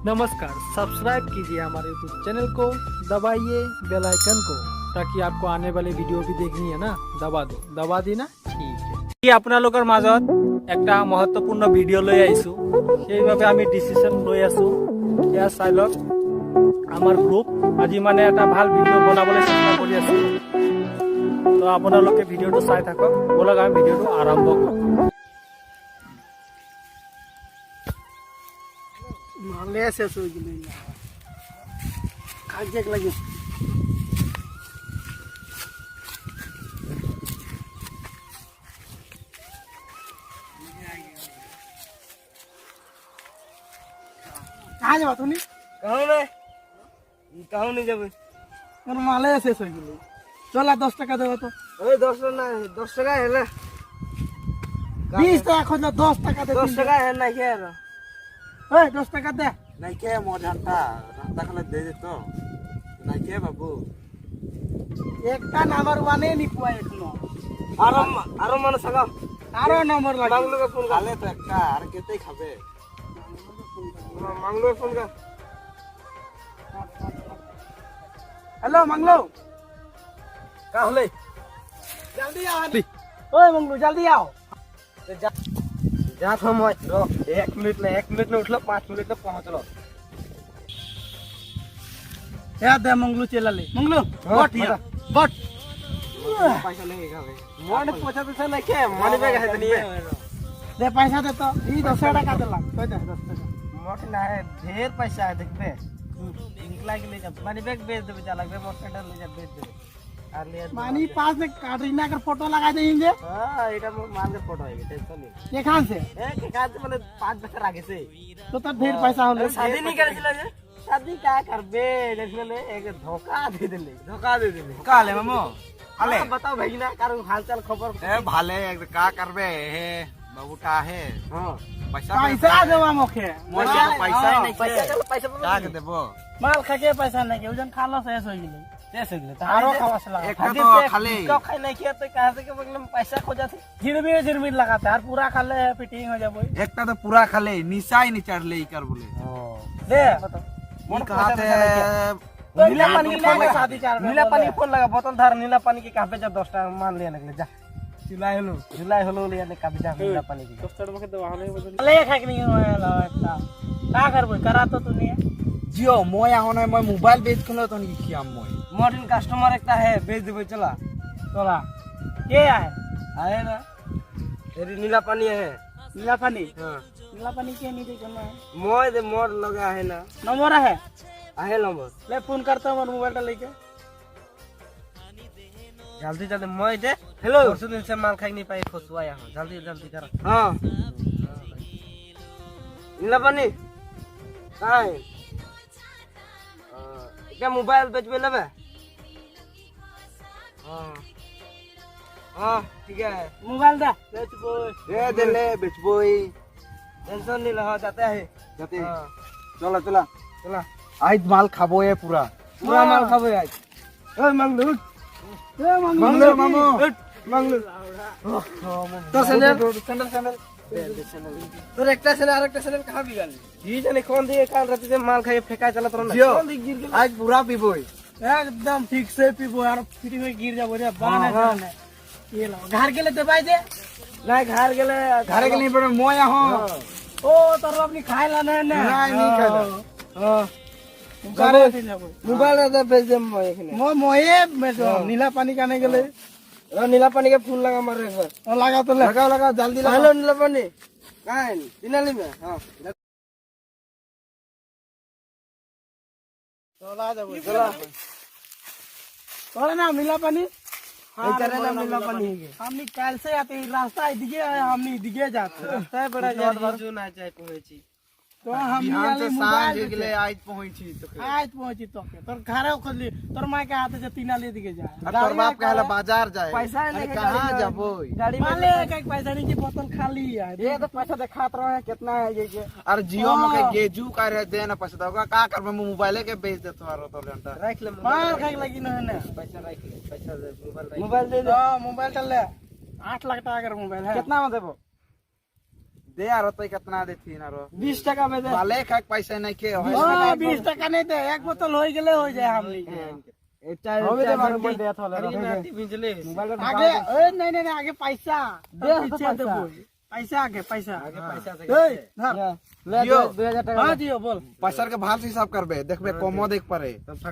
नमस्कार, सब्सक्राइब कीजिए हमारे यूट्यूब चैनल को, दबाइए बेल आइकन को ताकि आपको आने वाले वीडियो भी देखनी है ना, दबा दी ना, ठीक है। আপোনালোকৰ মাজত একটা महत्वपूर्ण ভিডিও লৈ আইছো, সেইভাবে আমি ডিসিশন লৈ আছো। এয়া চাই লওক, আমাৰ গ্ৰুপ আজি মানে এটা ভাল ভিডিও বনাবলৈ চেষ্টা কৰি আছো। তো আপোনালোকে ভিডিওটো চাই থাকক, বলক আমি ভিডিওটো আৰম্ভ কৰো। মালে শেষ হয়ে গেল কাজে লাগে कहाँ जाबा तुनी कहूँ नहीं जाबे তোর মালে শেষ হয়ে গেল চলা 10 টাকা দেবো তো ওই 10 টাকা হেলা 20 টাকা খোঁজলো 10 টাকা দে 10 টাকা হে না কে ওই 10 টাকা দে নাই কে মজাটা রাস্তা খালে দে দে তো নাই কে বাবু একটা নাম্বার ওয়ানে নি পুয়া এখনো আরো মানে সাগা আরো নম্বর লাগে মাংলুকে ফোন খালে তো একটা আর কেতেই খাবে মাংলুকে ফোন কর हेलो मंगलो का होले जल्दी आओ ओए मंगलो जल्दी आओ जा समय रो 1 मिनट में उठलो 5 मिनट में पहुंचलो या दे मंगलो चला ले मंगलो बट या बट पैसा नहीं खावे मोने पैसा तो नहीं के मनी बैग है तनी दे पैसा दे तो ई 10 टाका दे लाग तो दे 10 टाका मोटे ना है ढेर पैसा है देखबे निकला के ले जा मनी बैग बेच देबे चला के मोटरसाइकिल ले जा बेच देबे আর লিয়া मानी पास में काटरीना का फोटो लगा देंगे हां এটা মাল के फोटो है टेंशन नहीं ये कहां से ए के काज মানে 5 বছর আগে से तो तब ढेर पैसा होले शादी नहीं करेছিল যে शादी क्या करबे देखले एक धोखा दे देले काले मामू आले बताओ भाई ना कारण हालचाल खबर ए भाले का करबे हे बाबूटा है हां पैसा देवा मोखे पैसा नहीं पैसा का के देबो माल खाके पैसा नहीं के उजन खालो शेष हो गेले शेष हो गेले आरो खावास लगा एक तो खाली का खाई नहीं किया तो कहां से के बगल में पैसा खो जाते झिरमिर लगाते और पूरा खाले फिटिंग हो जाबो एकटा तो पूरा खाले निशाई नहीं चढ़ले ई कर बोले दे बताओ मन कहते नीला पानी के शादी चार नीला पानी फोन लगा बोतल धार नीला पानी के काफे जा 10 टाका मान लिया निकले जा जुलाई हलो ले ने काफे जा नीला पानी की 10 টাকা দেওয়া হলে ले खाक नहीं होएला एकटा का करबो करा तो तूने जियो मोय आहोना मैं मोबाइल बेच खलो तो नहीं किया मोय मॉडर्न कस्टमर एकता है बेच देबे चला तोला के आए आए ना तेरी नीला पानी है नीला पानी हां नीला पानी के नहीं देखना है मोय दे मोर लगा है ना नंबर है आहे नंबर ले फोन करता हूं मोबाइल लेके जल्दी जल्दी मोय दे हेलो परसों दिन से माल खाई नहीं पाए फसवाया हूं जल्दी जल्दी कर हां नीला पानी काय क्या मोबाइल बेचबे लेबे हां हां ठीक है मोबाइल दे बेचबो दे ले बेचबोई टेंशन नहीं लगा जाता है जाते हां चला चला चला आज माल खाबो ये पूरा पूरा माल खाबे आज ओए मंगलू मंगलो मामू मंगलू तो सैंडल तो एकटा सैंडल और एकटा सैंडल कहां बिगल जी जाने कौन दिए काल रात से माल खाए फेंका चला तो ना कौन दी गिर आज पूरा पीबोई एकदम ठीक से पीबो यार फिर में गिर जाबो रे बाने जाने ये लो घर के ले दबाई दे नहीं घर गेले घर के नहीं पर मोय आहो ओ तोर अपनी खाए ला नहीं नहीं खाला हां मोबाइल दे भेज दे मैं एखने मोये में जो नीला पानी काने गेले नीला पानी के फूल लगा मारे एक बार लगा तो ले लगा जल्दी लगा हेलो नीला पानी कहां है दिनाली में हां चला जाबो चला तोरे नाम नीला पानी तेरे नाम नीला पानी है हमनी काल से आते रास्ता इदिगे हमनी इदिगे जाते रास्ता बड़ा जो ना चाहे पहुंची तो हमनी बिहान से वाले सांझ मोबाइल गेले आज पहुंची तो आज पहुंची तो के तोर घरे खोली तोर मां के हाथ से तीना ले दिगे जा तोर बाप कहला बाजार जाए पैसा नहीं कहां जाबो गाड़ी में माले एक पैसा नहीं की बोतल खाली है ये तो पैसा दिखात रहे कितना है ये और जियो में के गेजू करे दे ना पैसा दोगा का करबे मोबाइल के बेच दे तोरो तो घंटा रख ले मार खाई लगी न है पैसा रख ले पैसा दे मोबाइल दे दे मोबाइल चल ले 8 लाख टाका का मोबाइल है कितना में देबो दे आरो तो कितना देथिन आरो 20 টাকা में दे बाले खाक पैसा नहीं के होय 20 টাকা नहीं दे एक बोतल हो गेले हो जाए हम आगे ए नहीं नहीं नहीं, आगे पैसा दे पीछे देबो पैसा आगे पैसा ले 2000 টাকা हां दियो बोल पैसा के भाल से हिसाब करबे देखबे कमो देख परे 10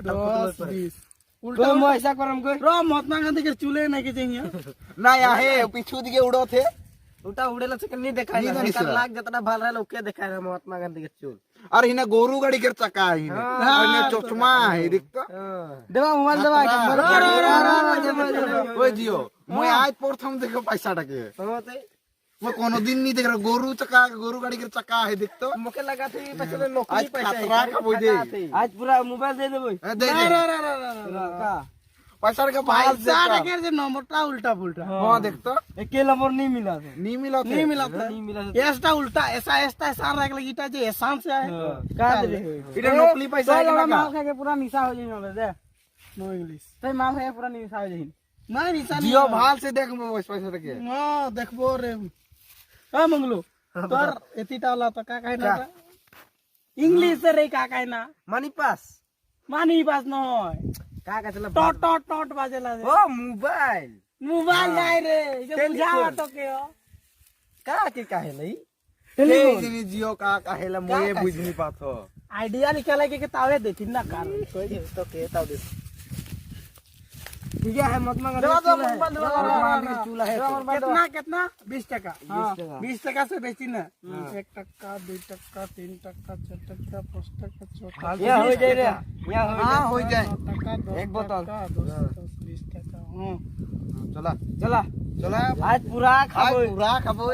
20 उल्टा मैं ऐसा करम कोई रो महात्मा गांधी के चूल्हे नहीं के चाहिए ना आहे पीछू दिए उड़ो थे उल्टा उड़ेला से नहीं देखाई नहीं दिसला। लाख जितना भाल रहा ओके देखाई रहा महात्मा गांधी के चूल और हिने गोरू गाड़ी के चक्का है हिने और ने चश्मा है देख तो देवा मोबाइल देवा ओए जियो मैं आज प्रथम देखो पैसा टके मैं कोनो दिन नहीं देख रहा गोरू गाड़ी के चक्का है देख तो मुके लगा थे पैसे में नौकरी आज पैसा खतरा का बोल दे आज पूरा मोबाइल दे देबो दे दे का पैसा के भाल से पैसा रखे जे नंबरटा उल्टा पुल्टा हां देख तो एके नंबर नहीं मिला था नहीं मिला थे नहीं मिला था नहीं मिला ऐसा उल्टा ऐसा सार रख लगी जे एहसान से आए का दे इधर नकली पैसा है माल ना खा के पूरा निशा हो जाई नले दे नो इंग्लिश तो माल खा के पूरा निशा हो जाई नहीं निशा नहीं जियो भाल से देख पैसा टके हां देखबो रे हां मंगलो तोर एतीटा वाला तो का कहना था इंग्लिश से रे का कहना मनी पास मानी बात न होय का चला टॉट टॉट टॉट बाजेला रे ओ मोबाइल मोबाइल जाय रे ये बुझावा तो के हो का है नहीं टेलीफोन जियो का काहेला मोए बुझ नहीं पाथो आइडिया निकाले के तावे देथिन ना कार कोई तो के ताऊ दे ठीक है महात्मा गांधी चूल्हा है कितना कितना 20 टका 20 20 टका से बेची ना 1 टका 2 टका 3 टका 4 टका 5 टका 6 टका ये हो जाए रे यहाँ हां हो जाए टका 10 एक बोतल। टका 10 20 टका चला चला चला आज पूरा आज खाबो पूरा खाबो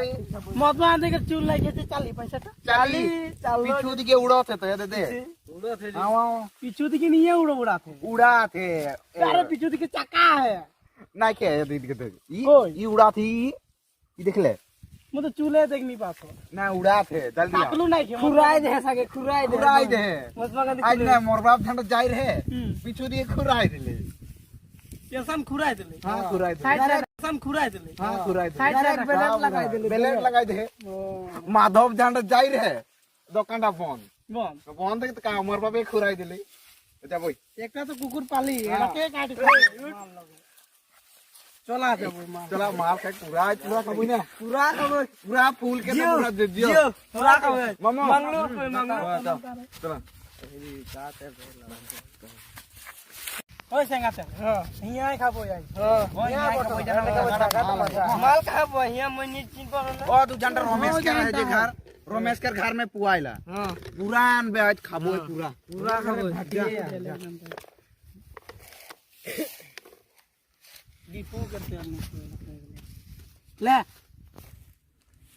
महात्मा गांधी के चूल लगे थे 40 पैसा था 40 पीछू दिए उड़ो थे तो दे दे आओ पीछू दिखे नहीं है उड़ा थे उड़ा थे अरे पीछू दिखे चक्का है ना के दीदी के दे ओए। ई उड़ा थी ई देख ले मैं तो चूल्हे देख नहीं पाता ना उड़ा थे जल्दी आ ताकलू नहीं के खुराई दे सके खुराई दे खुराई दे महात्मा गांधी आज ना मोर बाप झंडा जाई रहे हम्म। पीछू दिए खुराई दिले पेशम खुराई देले हां खुराई दे साइड पेशम खुराई देले हां खुराई दे डायरेक्ट बेलेट लगाई दे बेलेट लगाई दे माधव झंडा जाई रहे दुकानटा बंद बोल बंद के का मोर बाप खुराई दिले जा बोई एकटा तो कुकुर पाली एटा के काट चला जब मार चला मार के पूरा खाबो ना पूरा खाबो पूरा फूल के जियो, पूरा दे दियो जियो पूरा खाबो मामा मंगलू कोई मंगलू चला ओए संगाते हां हिया खाबो याई यहाँ खाबो माल खाबो यहाँ मैं नहीं चिन पर ना ओ तू झंडा रमेश के है जे घर रमेश के घर में पुआइला हां पुरान बेच खाबो पूरा पूरा खाबो डिपो करते हैं ले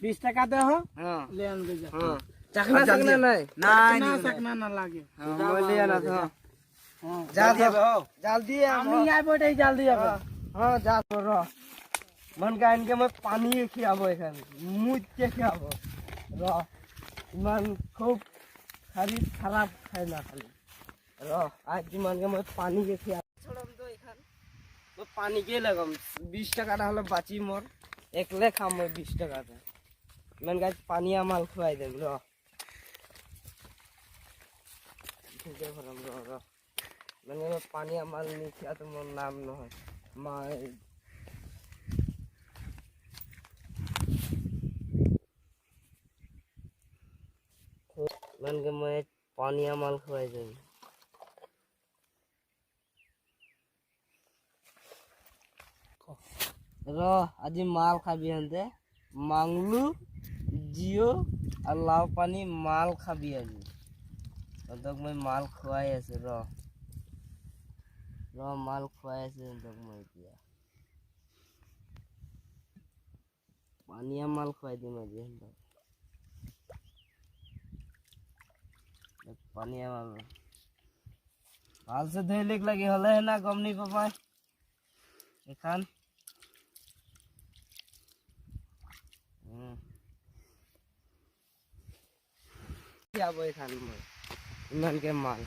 20 टका दे हो हां ले आन दे जा हां चखना सकना नहीं ना सकना ना लागे मैं ले आना था हां जल्दी हो जल्दी हम यहाँ बैठे जल्दी अब हां जा रो मन का इनके मैं पानी खियाबो एखन मुझ के खियाबो रो मन खूब खराब खाइला खाली रो आज मन के मैं पानी के खिया छोड़म तो एखन मैं पानी के लगम 20 टका रहल बाची मोर एकले खाम मैं 20 टका से मन का पानी माल खुआई देम रो ठीक है भरम रो मैंने में पानी माल नहीं किया तो मोर नाम न है मां मन के मैं पानी माल खुआई दे रो आज माल खाबी हंते मांगलू जियो और लाव पानी माल खाबी आज तक मैं माल खुआई ऐसे रो माल खुआए से तक मैं दिया पानिया माल खुआई दी मैं दिया पानिया माल हाल से धोई लिख लगे हले है ना गम नहीं पापाए एखान क्या वो एखान में इमन के माल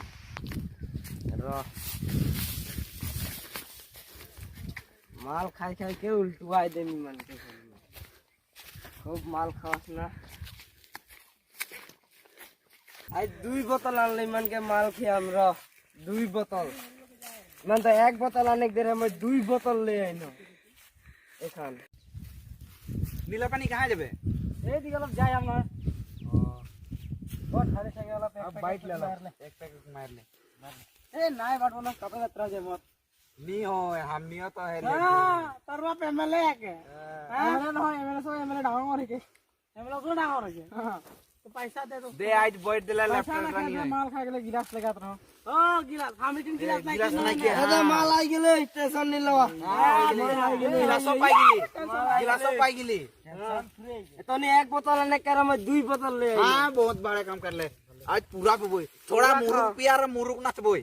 रो माल खाई खाई के उल्टुआई दे मन के खूब माल खास ना আজ 2 বোতল আনলে ইমানকে মাল খেয়াম র 2 বোতল মান তো 1 বোতল অনেক দের আমি 2 বোতল লে আইনো এখন নীলা পানি কাহা যাবে এই দিকে অলপ যাই আমরা বহুত সারে সঙ্গে অলপ বাইট লে এক पैकेट मार ले এই নাই বাটবো না কত যাত্রা যে মত नी हो हम नियो तो है তোর বাপ এমএলএ কে এমএলএ নহয় এমএলএ সব এমএলএ ডাঙর মারিকে এমএলএ কোন ডাঙর হইছে তো পয়সা দে তো दे आज बैठ दिला लेफ्ट পয়সা না रानी খাইলে মাল খাই গেলে গিলাস লাগাত রহ ও গিলাস আমি তিন গিলাস নাই गिलास ना के দাদা মাল আই গেলে স্টেশন নিল गिलासो पाई गेली गिलासो पाई गेली তনি 1 বোতল অনেক কার আমি 2 বোতল লে আইনো हां बहुत बड़ा काम कर ले आज पूरा पे बोई थोड़ा मुरुक पियार मुरुक नाच बोई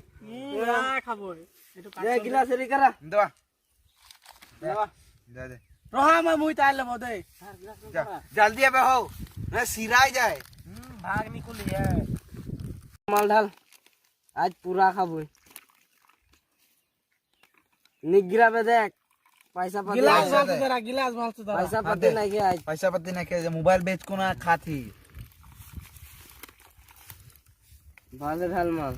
না খাবো একটু দে গিলাস রে করা देवा देवा दे दे রহা মই মুই তাইলে মদে जा जल्दी अबे हो मैं सिराई जाए ভাগ নিকুলি है মাল ঢাল আজ পুরা খাবো নিগরাবে দেখ পয়সা পাতি गिलास ভাল সুদরা गिलास ভাল সুদরা পয়সা পাতি নাই কি আজ पैसा पत्ती ना के मोबाइल बेच को ना खाती ভালো ঢাল মাল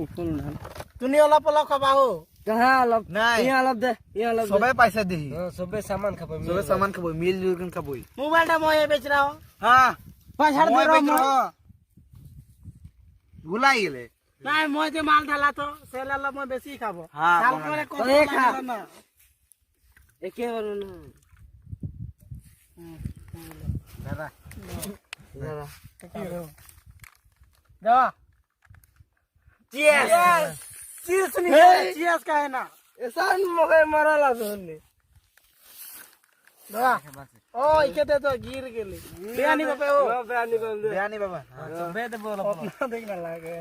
উপল ঢাল তুমি অলপ অলপ খাবা হো कहां अलग नहीं। यहाँ अलग दे यहाँ अलग सबे पैसा दी सबे सामान खबे सबे सामान खबो मिल जुल के खबो মোবাইলটা মই বেচ রাও हां পয়সা দে রো भुला गेले নাই মই যে মাল ঢালা তো সেলালা মই বেশি খাবো हाँ, চাল कौन করে है? কম अरे खा। না एके वाला ना दादा जरा দাও चीयर्स चीज नहीं चीज का है ना ऐसा मगे मारा ला सोने दादा ओ इके दे तो गिर गेली बियानी बापे ओ बयानी कर दे बयानी बाबा सबे दे बोला अपना देखना लागे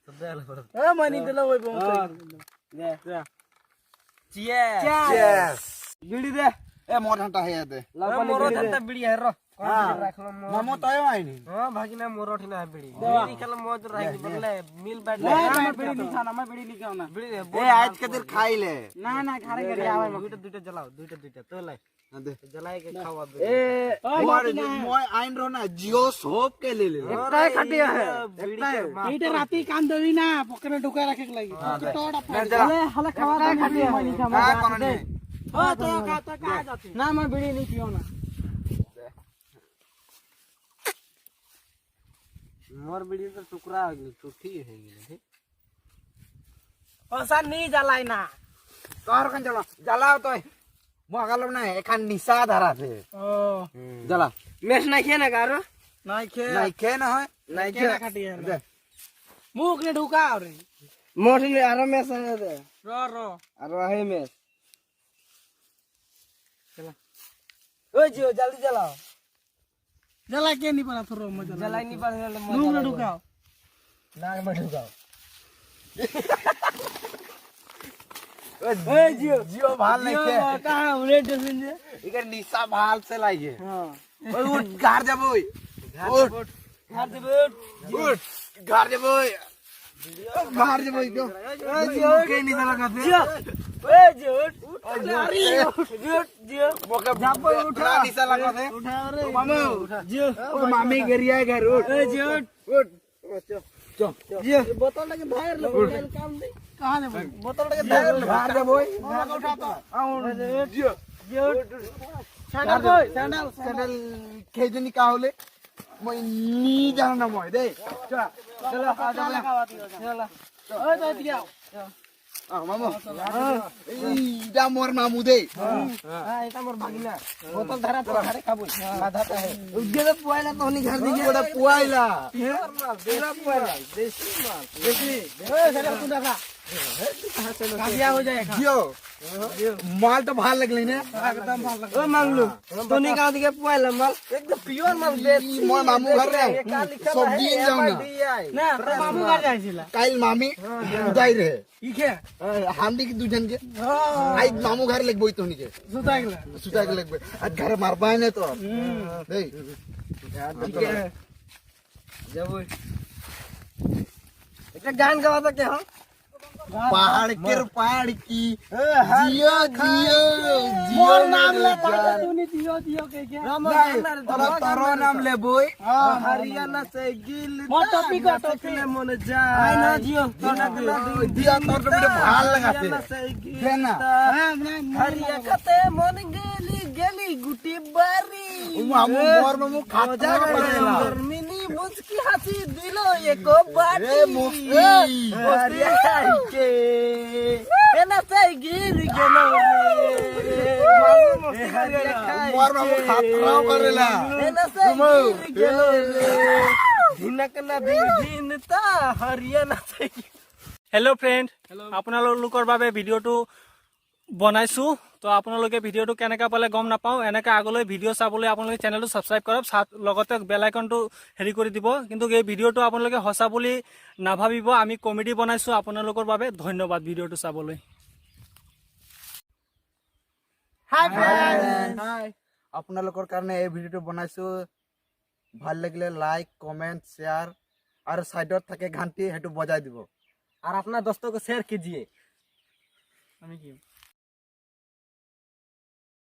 सबे अलग ए मनी दिला ओइ बम दे चीज यस बीड़ी दे ए मोर हटा है दे लपन मोरो धंता बीड़ी है रो मामो तयो आइनी हां भागिना मोरो ठिना है बीड़ी बीड़ी कल मौज रही बगले मिल बैठ ले नहीं मैं बीड़ी नहीं खाना मैं बीड़ी नहीं खाना बीड़ी ए आज के दिन खाई ले ना ना खाने के लिए आवे दुटा दुटा जलाओ दुटा तो लाई दे जलाए के खावा ए मोर मोय आइन रो ना जियो सोप के ले ले एकटा खटिया है बीड़ी के এইটা রাতি কান দেবি না পকেটে ঢুকায় রাখে লাগি তোড়া मैं जरा হলে খাওয়া দাওয়া খাবি মই नहीं খাবো हां कोन नहीं ও তো কা যাতি না मैं बीड़ी नहीं पियो ना मोर बीड़ी तो टुकड़ा हो गई टूटी है गई ओसा नहीं जलाई ना तोर कन जला जलाओ तो मो गलम ना एखान निशा धरा थे ओ जला मेस ना किया ना गारो नहीं खे नहीं के ना है नहीं खे खाटी है मुख ने ढुका रे मोर ने आरो मेस है दे रो रो आरो है मेस चला ओ जियो जल्दी जलाओ जला के नहीं पड़ा थोड़ा मजा जलाई नहीं पड़ रहा मुख ने ढुकाओ नाक में ढुकाओ ए जियो जियो भाल नहीं के कहां उरे डसिन जे इकर निशा भाल से लाइए हां ओए उठ घर जा बोय उठ घर दे बैठ उठ घर जा बोय घर जा बोय क्यों जियो के निशा लगा दे ए जियो जियो जियो मौका जापो उठा निशा लगा दे उठा रे मामू जियो ओ मामी गरिया घर उठ ए जियो उठ जियो बोतल लगे बाहर लो काम नहीं कहां दे बोतल के घर जा बोय उठा तो जियो जियो सैंडल कोई सैंडल चैनल खेजनी का होले মই নি জানো না মই দে চল चलो आ जा चलो ओए तो दिया মামু এইটা মোর মামু দে हां এটা मोर भागिना बोतल धरा तो घरे खाबो आधा है उगे तो पुआइला तो नहीं घर দিকে ওটা পুয়াইলা पूरा पुआइला देसी माल देखी ओए सैंडल तू देखा काबिया हो जाए জিও মাল তো ভাল লাগলি না एकदम ভাল লাগে ओ मांगलू तो नहीं गांव दिखे पुआइला माल एकदम प्योर माल মই মামু ঘর রে সবজি যাও না না তো মামু ঘর যাইছিলা কাইল মামি উদাই রে ইকে হান্দি কি দুজন কে ও আই মামু ঘর লাগবই তো নিকে সুতা গেলা সুতা কে লাগবে আজ ঘরে মারবাই না তো দেই जब एक गान गावा तो क्या हो पहाड़ के पहाड़ की जियो जियो जियो मोर नाम ले तूने दियो दियो के क्या तोरो नाम ले बोय हरियाणा से गिल मोर टॉपिक का टॉपिक मन जाए ना जियो दिया तोर तो मुझे भाल लगाते देना हरिया कते मन गेली गेली गुटी बारी मामू मोर मामू खाता पड़ेला मिनी मुस्की हंसी दिलो एको बाटी ए मुफ्ती हरिया के एना से गिर गेलो रे मोर मामू खाता पड़ेला एना से गिर गेलो रे धिनक ना भिनता हरियाणा से হেল্ল' ফ্ৰেণ্ড, আপোনালোকৰ বাবে ভিডিঅ'টো বনাইছো। তো আপোনালোকে ভিডিঅ'টো কেনেকৈ পালে গম নাপাওঁ। এনেকৈ আগলৈ ভিডিঅ' চাবলৈ আপোনালোকে চেনেলটো ছাবস্ক্ৰাইব কৰক, লগতে বেল আইকনটো হেৰি কৰি দিব। কিন্তু এই ভিডিঅ'টো আপোনালোকে সঁচা বুলি নাভাবিব, আমি কমেডি বনাইছোঁ আপোনালোকৰ বাবে। ধন্যবাদ ভিডিঅ'টো চাবলৈ। हाय फ्रेंड्स আপোনালোকৰ কাৰণে এই ভিডিঅ'টো বনাইছো। ভাল লাগিলে লাইক কমেন্ট শেয়ার আর সাইডত থাকে ঘন্টি হেতু বজাই দিব। और अपना दोस्तों को शेयर कीजिए। আমি কি